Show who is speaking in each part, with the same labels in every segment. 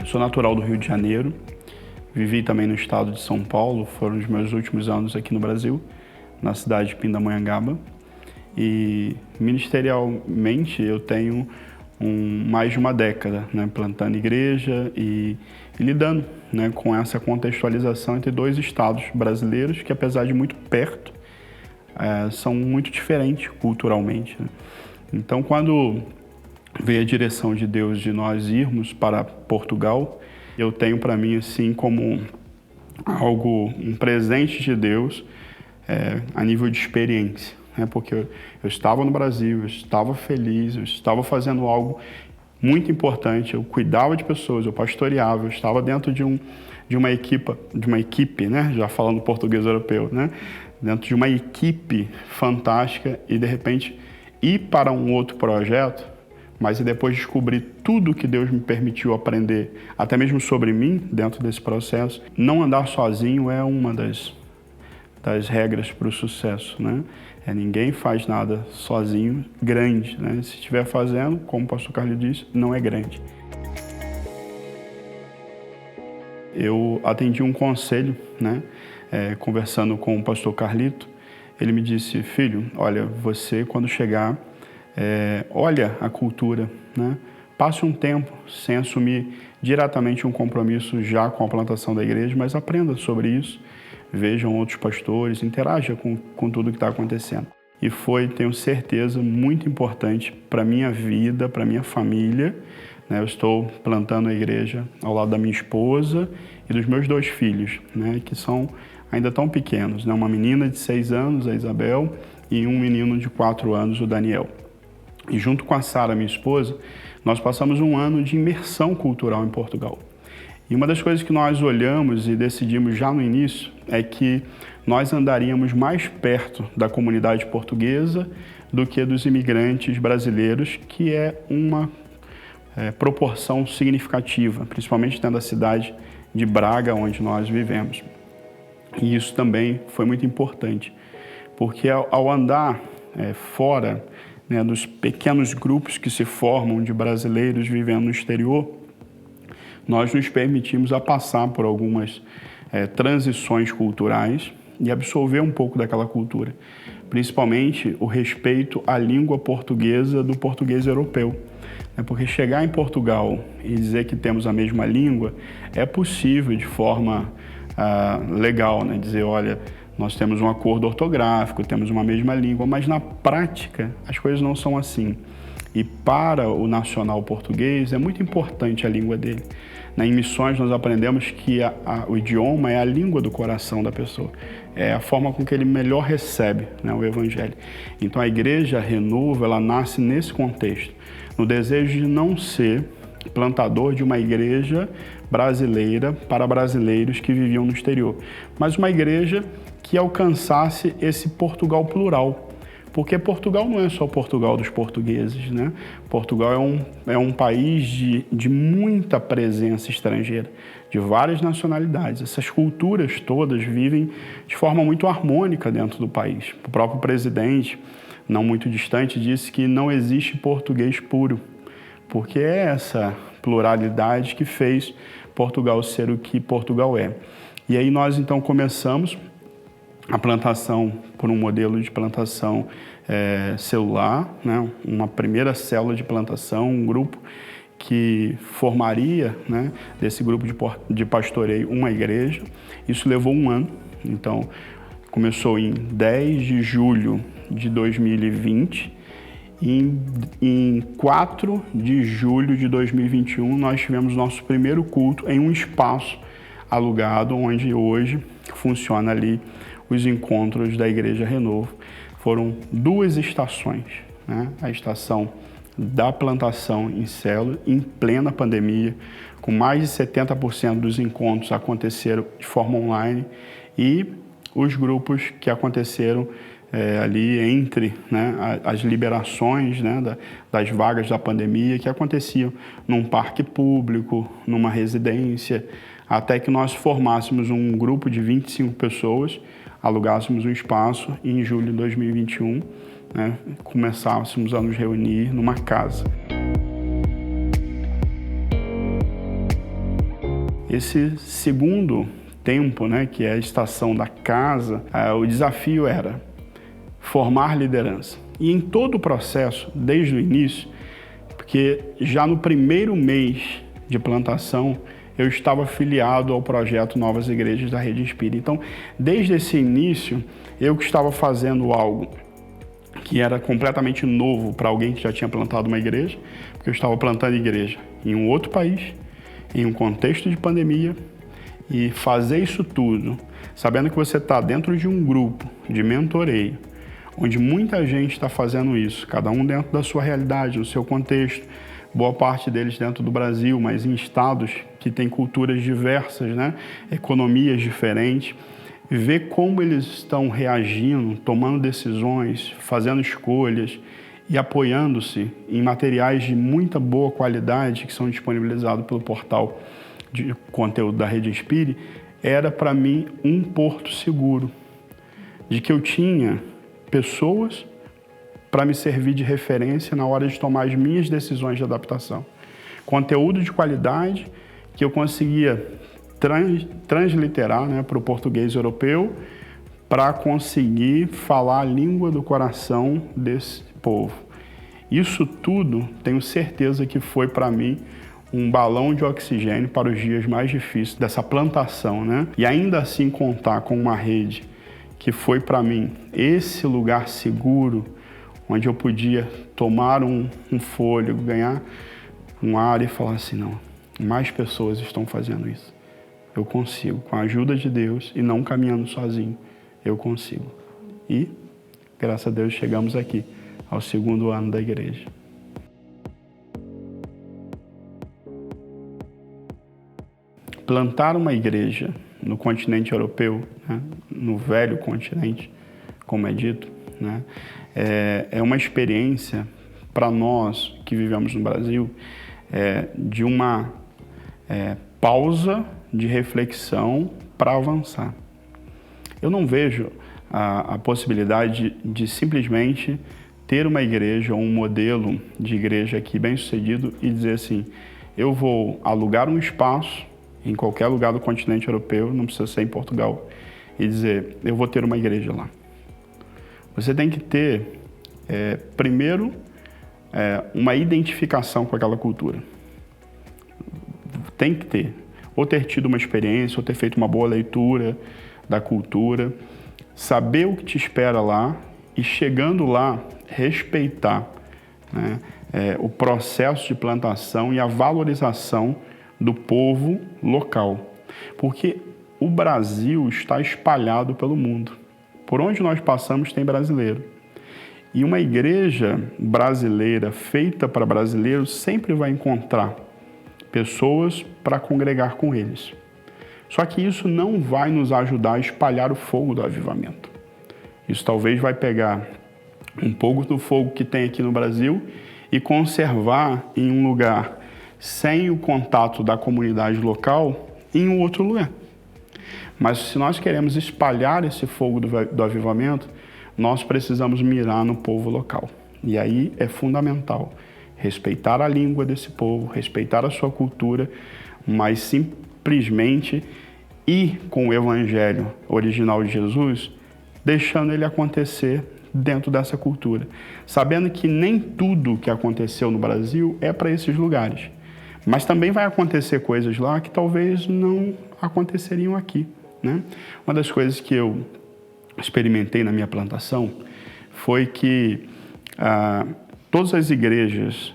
Speaker 1: Sou natural do Rio de Janeiro, vivi também no estado de São Paulo, foram os meus últimos anos aqui no Brasil, na cidade de Pindamonhangaba. E ministerialmente eu tenho mais de uma década, né, plantando igreja e lidando, né, com essa contextualização entre dois estados brasileiros que, apesar de muito perto, são muito diferentes culturalmente, né? Então, quando veio a direção de Deus de nós irmos para Portugal, eu tenho para mim assim como um presente de Deus a nível de experiência, né? Porque eu estava no Brasil, eu estava feliz, eu estava fazendo algo muito importante, eu cuidava de pessoas, eu pastoreava, eu estava dentro de uma equipe, né? Já falando português europeu, né? Dentro de uma equipe fantástica e de repente ir para um outro projeto, mas depois descobrir tudo que Deus me permitiu aprender, até mesmo sobre mim, dentro desse processo. Não andar sozinho é uma das regras para o sucesso, né? Ninguém faz nada sozinho grande, né? Se estiver fazendo, como o pastor Carlos disse, não é grande. Eu atendi um conselho, né? Conversando com o pastor Carlito, ele me disse: filho, olha, você quando chegar, olha a cultura, né? Passe um tempo sem assumir diretamente um compromisso já com a plantação da igreja, mas aprenda sobre isso, vejam outros pastores, interaja com tudo que está acontecendo. E foi, tenho certeza, muito importante para a minha vida, para a minha família, né? Eu estou plantando a igreja ao lado da minha esposa e dos meus 2 filhos, né? Que são ainda tão pequenos, né? Uma menina de 6 anos, a Isabel, e um menino de 4 anos, o Daniel. E junto com a Sara, minha esposa, nós passamos um ano de imersão cultural em Portugal. E uma das coisas que nós olhamos e decidimos já no início é que nós andaríamos mais perto da comunidade portuguesa do que dos imigrantes brasileiros, que é uma proporção significativa, principalmente dentro da cidade de Braga, onde nós vivemos. E isso também foi muito importante, porque ao andar fora, né, dos pequenos grupos que se formam de brasileiros vivendo no exterior, nós nos permitimos a passar por algumas transições culturais e absorver um pouco daquela cultura, principalmente o respeito à língua portuguesa do português europeu. Porque chegar em Portugal e dizer que temos a mesma língua é possível de forma legal, né? Dizer, olha, nós temos um acordo ortográfico, temos uma mesma língua, mas na prática as coisas não são assim. E para o nacional português é muito importante a língua dele. Em missões nós aprendemos que o idioma é a língua do coração da pessoa, é a forma com que ele melhor recebe, né, o evangelho. Então a igreja Renovo, ela nasce nesse contexto, no desejo de não ser plantador de uma igreja brasileira para brasileiros que viviam no exterior, mas uma igreja que alcançasse esse Portugal plural. Porque Portugal não é só Portugal dos portugueses, né? Portugal é um país de muita presença estrangeira, de várias nacionalidades. Essas culturas todas vivem de forma muito harmônica dentro do país. O próprio presidente, não muito distante, disse que não existe português puro, porque é essa pluralidade que fez Portugal ser o que Portugal é. E aí nós então começamos a plantação por um modelo de plantação celular, né? Uma primeira célula de plantação, um grupo que formaria, né, desse grupo de pastoreio uma igreja. Isso levou um ano, então começou em 10 de julho de 2020 e em 4 de julho de 2021 nós tivemos nosso primeiro culto em um espaço alugado, onde hoje funciona ali os encontros da Igreja Renovo. Foram 2 estações, né? A estação da plantação em célula, em plena pandemia, com mais de 70% dos encontros aconteceram de forma online, e os grupos que aconteceram ali entre, né, as liberações, né, das vagas da pandemia, que aconteciam num parque público, numa residência, até que nós formássemos um grupo de 25 pessoas, alugássemos um espaço e em julho de 2021, né, começássemos a nos reunir numa casa. Esse segundo tempo, né, que é a estação da casa, o desafio era formar liderança. E em todo o processo, desde o início, porque já no primeiro mês de plantação, eu estava afiliado ao projeto Novas Igrejas da Rede Espírita. Então, desde esse início, eu que estava fazendo algo que era completamente novo para alguém que já tinha plantado uma igreja, porque eu estava plantando igreja em um outro país, em um contexto de pandemia, e fazer isso tudo, sabendo que você está dentro de um grupo de mentoreio, onde muita gente está fazendo isso, cada um dentro da sua realidade, no seu contexto, boa parte deles dentro do Brasil, mas em estados que têm culturas diversas, né? Economias diferentes, ver como eles estão reagindo, tomando decisões, fazendo escolhas e apoiando-se em materiais de muita boa qualidade que são disponibilizados pelo portal de conteúdo da Rede Espírita, era para mim um porto seguro, de que eu tinha pessoas para me servir de referência na hora de tomar as minhas decisões de adaptação. Conteúdo de qualidade que eu conseguia transliterar, né, para o português europeu, para conseguir falar a língua do coração desse povo. Isso tudo, tenho certeza que foi para mim um balão de oxigênio para os dias mais difíceis dessa plantação, né? E ainda assim contar com uma rede que foi para mim esse lugar seguro, onde eu podia tomar um fôlego, ganhar um ar e falar assim, não, mais pessoas estão fazendo isso. Eu consigo, com a ajuda de Deus e não caminhando sozinho, eu consigo. E, graças a Deus, chegamos aqui, ao 2º ano da igreja. Plantar uma igreja no continente europeu, né, no velho continente, como é dito, né, é uma experiência para nós que vivemos no Brasil, de uma pausa de reflexão para avançar. Eu não vejo a possibilidade de simplesmente ter uma igreja ou um modelo de igreja aqui bem sucedido e dizer assim, eu vou alugar um espaço em qualquer lugar do continente europeu, não precisa ser em Portugal, e dizer, eu vou ter uma igreja lá. Você tem que ter, primeiro, uma identificação com aquela cultura. Tem que ter. Ou ter tido uma experiência, ou ter feito uma boa leitura da cultura, saber o que te espera lá e, chegando lá, respeitar, né, o processo de plantação e a valorização do povo local. Porque o Brasil está espalhado pelo mundo. Por onde nós passamos tem brasileiro. E uma igreja brasileira feita para brasileiros sempre vai encontrar pessoas para congregar com eles. Só que isso não vai nos ajudar a espalhar o fogo do avivamento. Isso talvez vai pegar um pouco do fogo que tem aqui no Brasil e conservar em um lugar sem o contato da comunidade local em um outro lugar. Mas se nós queremos espalhar esse fogo do avivamento, nós precisamos mirar no povo local. E aí é fundamental respeitar a língua desse povo, respeitar a sua cultura, mas simplesmente ir com o evangelho original de Jesus, deixando ele acontecer dentro dessa cultura. Sabendo que nem tudo que aconteceu no Brasil é para esses lugares. Mas também vai acontecer coisas lá que talvez não aconteceriam aqui, né? Uma das coisas que eu experimentei na minha plantação foi que todas as igrejas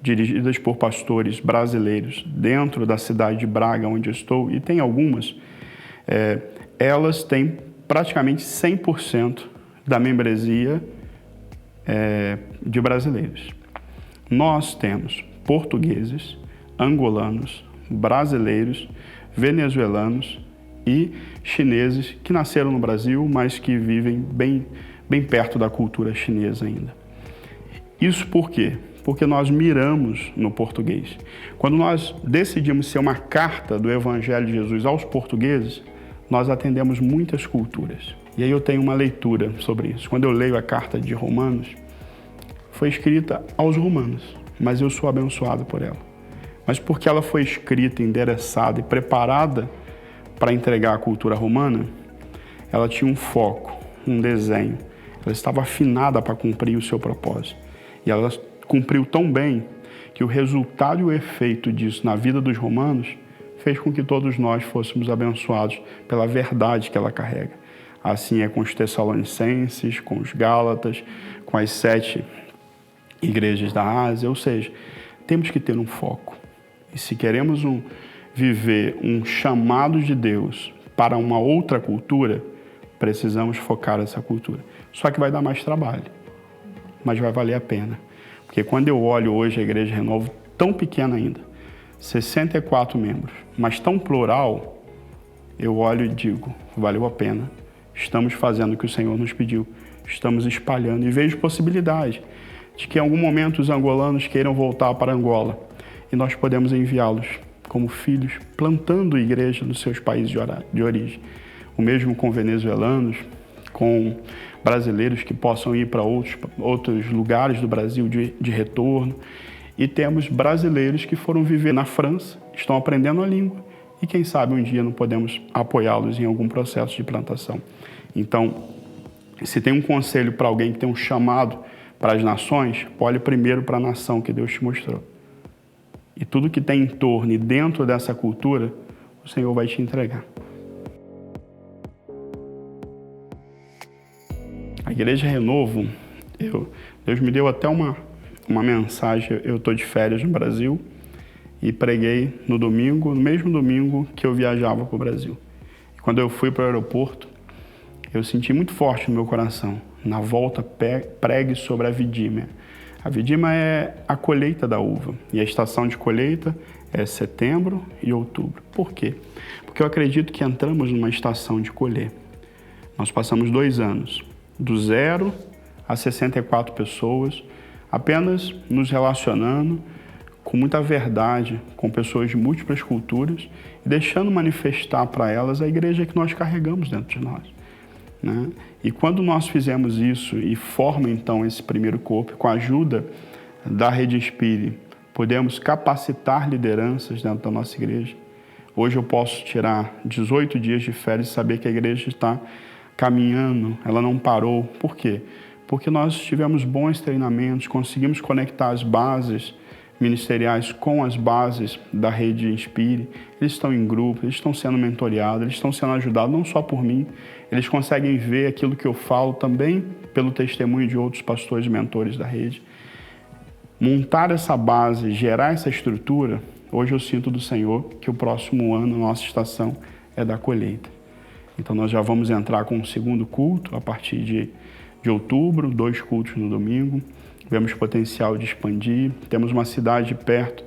Speaker 1: dirigidas por pastores brasileiros dentro da cidade de Braga, onde eu estou, e tem algumas, elas têm praticamente 100% da membresia de brasileiros. Nós temos portugueses, angolanos, brasileiros, venezuelanos e chineses que nasceram no Brasil, mas que vivem bem perto da cultura chinesa ainda. Isso por quê? Porque nós miramos no português. Quando nós decidimos ser uma carta do Evangelho de Jesus aos portugueses, nós atendemos muitas culturas. E aí eu tenho uma leitura sobre isso. Quando eu leio a carta de Romanos, foi escrita aos romanos, mas eu sou abençoado por ela. mas porque ela foi escrita, endereçada e preparada para entregar a cultura romana, ela tinha um foco, um desenho. Ela estava afinada para cumprir o seu propósito. E ela cumpriu tão bem que o resultado e o efeito disso na vida dos romanos fez com que todos nós fôssemos abençoados pela verdade que ela carrega. Assim é com os Tessalonicenses, com os Gálatas, com as 7 igrejas da Ásia. Ou seja, temos que ter um foco. E se queremos viver um chamado de Deus para uma outra cultura, precisamos focar nessa cultura. Só que vai dar mais trabalho, mas vai valer a pena. Porque quando eu olho hoje a Igreja Renovo, tão pequena ainda, 64 membros, mas tão plural, eu olho e digo, valeu a pena. Estamos fazendo o que o Senhor nos pediu. Estamos espalhando e vejo possibilidade de que em algum momento os angolanos queiram voltar para Angola e nós podemos enviá-los como filhos, plantando igreja nos seus países de origem. O mesmo com venezuelanos, com brasileiros que possam ir para outros lugares do Brasil de retorno. E temos brasileiros que foram viver na França, estão aprendendo a língua e quem sabe um dia não podemos apoiá-los em algum processo de plantação. Então, se tem um conselho para alguém que tem um chamado para as nações, olhe primeiro para a nação que Deus te mostrou. E tudo que tem em torno e dentro dessa cultura, o Senhor vai te entregar. A Igreja Renovo, Deus me deu até uma mensagem. Eu estou de férias no Brasil e preguei no mesmo domingo que eu viajava para o Brasil. E quando eu fui para o aeroporto, eu senti muito forte no meu coração. Na volta, pregue sobre a vidímia. A vidímia é a colheita da uva e a estação de colheita é setembro e outubro. Por quê? Porque eu acredito que entramos numa estação de colher. Nós passamos 2 anos, do 0 a 64 pessoas, apenas nos relacionando com muita verdade com pessoas de múltiplas culturas e deixando manifestar para elas a igreja que nós carregamos dentro de nós, né? E quando nós fizemos isso e forma então esse primeiro corpo, com a ajuda da Rede Inspire, podemos capacitar lideranças dentro da nossa igreja. Hoje eu posso tirar 18 dias de férias e saber que a igreja está caminhando, ela não parou. Por quê? Porque nós tivemos bons treinamentos, conseguimos conectar as bases ministeriais com as bases da Rede Inspire. Eles estão em grupo, eles estão sendo mentoreados, eles estão sendo ajudados não só por mim, eles conseguem ver aquilo que eu falo também pelo testemunho de outros pastores e mentores da rede. Montar essa base, gerar essa estrutura, hoje eu sinto do Senhor que o próximo ano, a nossa estação é da colheita. Então nós já vamos entrar com o segundo culto a partir de outubro, 2 cultos no domingo. Vemos potencial de expandir. Temos uma cidade perto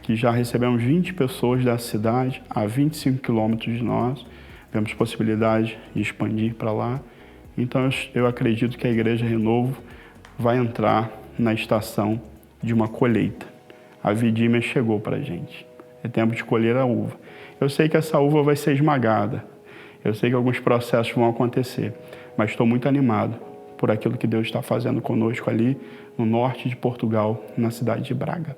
Speaker 1: que já recebemos 20 pessoas da cidade, a 25 quilômetros de nós. Vemos possibilidade de expandir para lá. Então eu acredito que a Igreja Renovo vai entrar na estação de uma colheita. A vidímia chegou para a gente. É tempo de colher a uva. Eu sei que essa uva vai ser esmagada. Eu sei que alguns processos vão acontecer, mas estou muito animado por aquilo que Deus está fazendo conosco ali no norte de Portugal, na cidade de Braga.